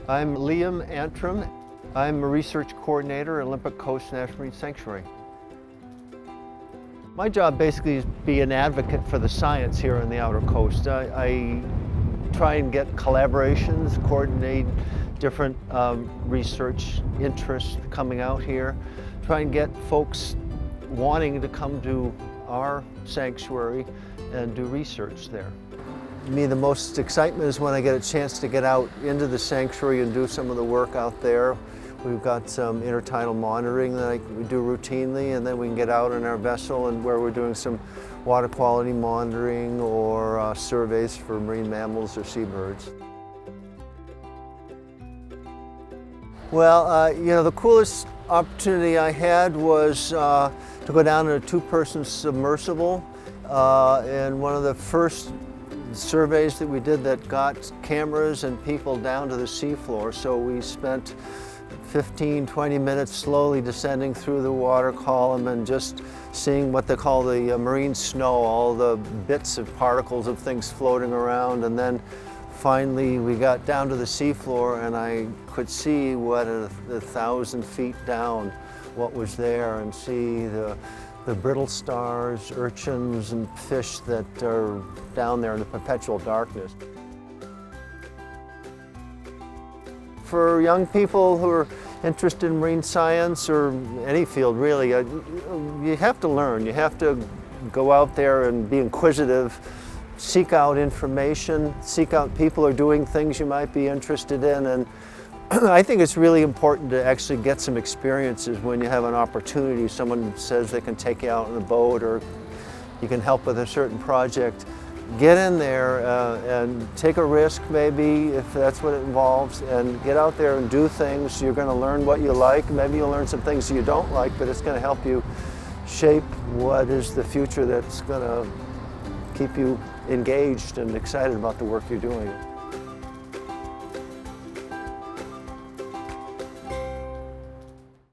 I'm Liam Antrim. I'm a research coordinator at Olympic Coast National Marine Sanctuary. My job basically is to be an advocate for the science here on the outer coast. I try and get collaborations, coordinate different research interests coming out here, try and get folks wanting to come to our sanctuary and do research there. To me, the most excitement is when I get a chance to get out into the sanctuary and do some of the work out there. We've got some intertidal monitoring that we do routinely, and then we can get out in our vessel and where we're doing some water quality monitoring or surveys for marine mammals or seabirds. Well, the coolest opportunity I had was to go down in a two-person submersible, and one of the first surveys that we did that got cameras and people down to the seafloor. So we spent 15-20 minutes slowly descending through the water column and just seeing what they call the marine snow, all the bits of particles of things floating around. And then finally we got down to the seafloor and I could see what 1,000 feet down what was there, and see the brittle stars, urchins, and fish that are down there in the perpetual darkness. For young people who are interested in marine science or any field really, you have to learn. You have to go out there and be inquisitive, seek out information, seek out people who are doing things you might be interested in. And I think it's really important to actually get some experiences when you have an opportunity. Someone says they can take you out on a boat or you can help with a certain project. Get in there and take a risk maybe if that's what it involves, and get out there and do things. You're going to learn what you like. Maybe you'll learn some things you don't like, but it's going to help you shape what is the future that's going to keep you engaged and excited about the work you're doing.